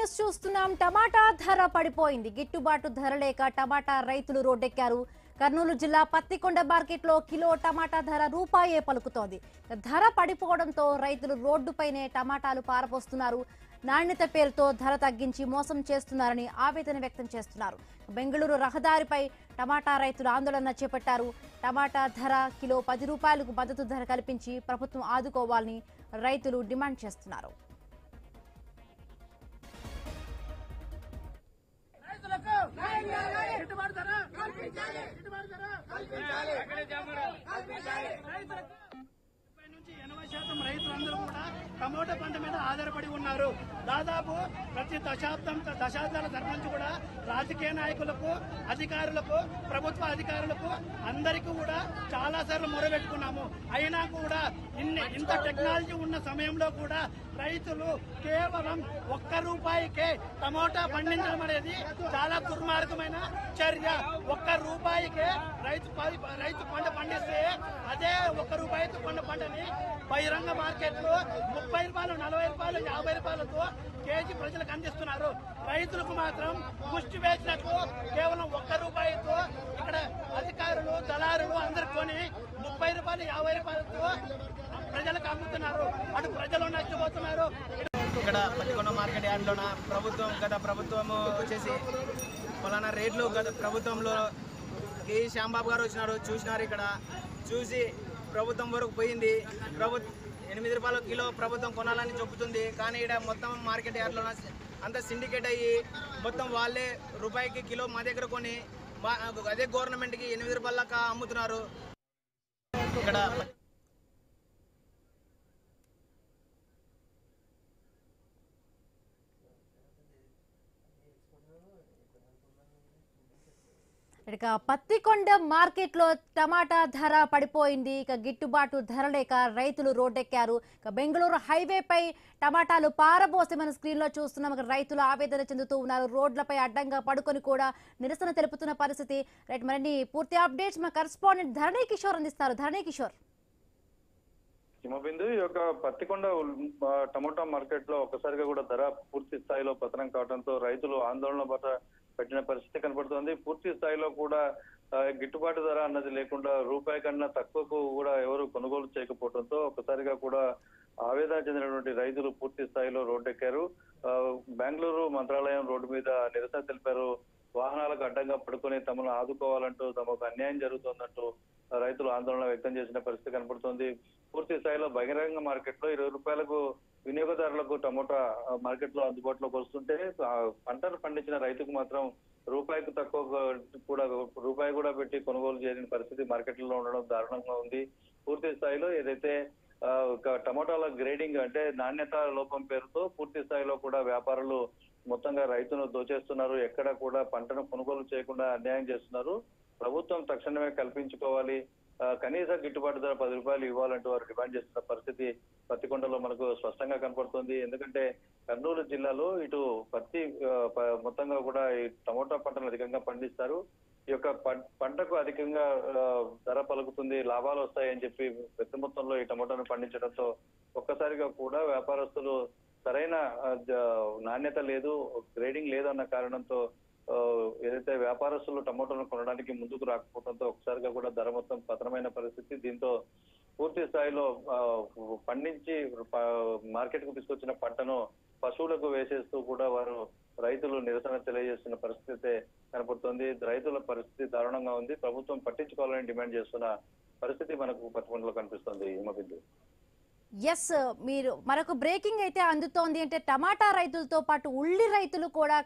News చూస్తున్నాం. టమాటా ధర పడిపోయింది. గిట్టుబాటు ధర లేక టమాటా రైతులు రోడ్డెక్కారు. కర్నూలు జిల్లా పత్తికొండ మార్కెట్లో కిలో టమాటా ధర రూపాయే పలుకుతోంది. ధర పడిపోవడంతో రైతులు రోడ్డుపైనే టమాటాలు పారపోస్తున్నారు. నాణ్యత పేరుతో ధర తగ్గించి మోసం చేస్తున్నారని ఆవేదన వ్యక్తం చేస్తున్నారు. బెంగళూరు రహదారిపై టమాటా రైతులు ఆందోళన చేపట్టారు. టమాటా ధర కిలో 10 రూపాయలకు మద్దతు ధర కల్పించి ప్రభుత్వం ఆదుకోవాలని రైతులు డిమాండ్ చేస్తున్నారు. నుంచి 80% రైతులందరూ కూడా టమోటా పంట మీద ఆధారపడి ఉన్నారు. దాదాపు ప్రతి దశాబ్దాల తరపు నుంచి కూడా రాజకీయ నాయకులకు, అధికారులకు, ప్రభుత్వ అధికారులకు అందరికీ కూడా చాలా సార్లు మొరబెట్టుకున్నాము. అయినా కూడా ఇంత టెక్నాలజీ ఉన్న సమయంలో కూడా రైతులు కేవలం ₹1కే టమోటా పండించడం అనేది చాలా దుర్మార్గమైన చర్య. ₹1కే రైతు పంట పండిస్తే అదే ₹1 పంటని బహిరంగ మార్కెట్లో 30 రూపాయలు, 40 రూపాయలు, 50 రూపాయలతో కేజీ ప్రజలకు అందిస్తున్నారు. రైతులకు మాత్రం ముష్టి వేసినట్టు కేవలం ₹1తో ఇక్కడ అధికారులు, దళారులు అందరు కొని 30 రూపాయలు, 50 రూపాయలతో ప్రజలకు అమ్ముతున్నారు. అటు ప్రజలు నష్టపోతున్నారు. ఇక్కడ పత్తికొండ మార్కెట్ యార్డ్లోన గత ప్రభుత్వము వచ్చేసి ఫలానా రేట్లు గత ప్రభుత్వంలో కే శ్యాంబాబు గారు చూసినారు. ఇక్కడ చూసి ప్రభుత్వం వరకు పోయింది. 8 రూపాయల కిలో ప్రభుత్వం కొనాలని చెబుతుంది. కానీ ఇక్కడ మొత్తం మార్కెట్ యార్డ్లో అంతా సిండికేట్ అయ్యి మొత్తం వాళ్ళే రూపాయికి కిలో మా దగ్గర కొని అదే గవర్నమెంట్కి 8 రూపాయలక అమ్ముతున్నారు. ఇక్కడ ఇక పత్తికొండ మార్కెట్లో టమాటా ధర పడిపోయింది. ఇక గిట్టుబాటు ధర లేక రైతులు రోడ్డెక్కారు. ఇక బెంగళూరు హైవేపై టమాటాలు పారబోసి మన స్క్రీన్లో చూస్తున్నాం. రైతులు ఆవేదన చెందుతూ ఉన్నారు. రోడ్లపై అడ్డంగా పడుకొని కూడా నిరసన తెలుపుతున్న పరిస్థితి. రైట్, మరిన్ని పూర్తి అప్డేట్స్ మా కరెస్పాండెంట్ ధరణి కిషోర్ అందిస్తారు. ధరణి కిషోర్. హిమబిందు, ఈ యొక్క పత్తికొండ టమోటా మార్కెట్ లో ఒక్కసారిగా కూడా ధర పూర్తి స్థాయిలో పతనం కావడంతో రైతులు ఆందోళన బాట పెట్టిన పరిస్థితి కనబడుతోంది. పూర్తి స్థాయిలో కూడా గిట్టుబాటు ధర అన్నది లేకుండా రూపాయి కన్నా తక్కువకు కూడా ఎవరు కొనుగోలు చేయకపోవడంతో ఒక్కసారిగా కూడా ఆవేదన చెందినటువంటి రైతులు పూర్తి స్థాయిలో రోడ్డెక్కారు. బెంగళూరు మంత్రాలయం రోడ్డు మీద నిరసన తెలిపారు. వాహనాలకు అడ్డంగా పడుకొని తమను ఆదుకోవాలంటూ తమకు అన్యాయం జరుగుతోందంటూ రైతులు ఆందోళన వ్యక్తం చేసిన పరిస్థితి కనపడుతోంది. పూర్తి స్థాయిలో బహిరంగ మార్కెట్ లో 20 రూపాయలకు వినియోగదారులకు టమోటా మార్కెట్ లో అందుబాటులోకి వస్తుంటే పంటను పండించిన రైతుకు మాత్రం రూపాయికి తక్కువ కూడా రూపాయి కూడా పెట్టి కొనుగోలు చేయని పరిస్థితి మార్కెట్లలో ఉండడం దారుణంగా ఉంది. పూర్తి స్థాయిలో ఏదైతే టమోటాల గ్రేడింగ్ అంటే నాణ్యత లోపం పేరుతో పూర్తి స్థాయిలో కూడా వ్యాపారులు మొత్తంగా రైతును దోచేస్తున్నారు. ఎక్కడ కూడా పంటను కొనుగోలు చేయకుండా అన్యాయం చేస్తున్నారు. ప్రభుత్వం తక్షణమే కల్పించుకోవాలి. కనీస గిట్టుబాటు ధర 10 రూపాయలు ఇవ్వాలంటూ వారు డిమాండ్ చేస్తున్న పరిస్థితి పత్తికొండలో మనకు స్పష్టంగా కనపడుతుంది. ఎందుకంటే కర్నూలు జిల్లాలో ఇటు పత్తి మొత్తంగా కూడా ఈ టమోటా పంటను అధికంగా పండిస్తారు. ఈ యొక్క పంటకు అధికంగా ధర పలుకుతుంది, లాభాలు వస్తాయని చెప్పి పెద్ద మొత్తంలో ఈ టమోటాను పండించడంతో ఒక్కసారిగా కూడా వ్యాపారస్తులు సరైన నాణ్యత లేదు, గ్రేడింగ్ లేదు అన్న కారణంతో ఏదైతే వ్యాపారస్తులు టమోటాను కొనడానికి ముందుకు రాకపోవడంతో ఒకసారిగా కూడా ధర మొత్తం పతనమైన పరిస్థితి. దీంతో పూర్తి స్థాయిలో పండించి మార్కెట్ కు తీసుకొచ్చిన పంటను పశువులకు వేసేస్తూ కూడా వారు రైతులు నిరసన తెలియజేస్తున్న పరిస్థితి కనపడుతోంది. రైతుల పరిస్థితి దారుణంగా ఉంది. ప్రభుత్వం పట్టించుకోవాలని డిమాండ్ చేస్తున్న పరిస్థితి మనకు పత్తికొండలో కనిపిస్తోంది. హిమబిందు. ఎస్, మీరు మనకు బ్రేకింగ్ అయితే అందుతోంది. అంటే టమాటా రైతులతో పాటు ఉల్లి రైతులు కూడా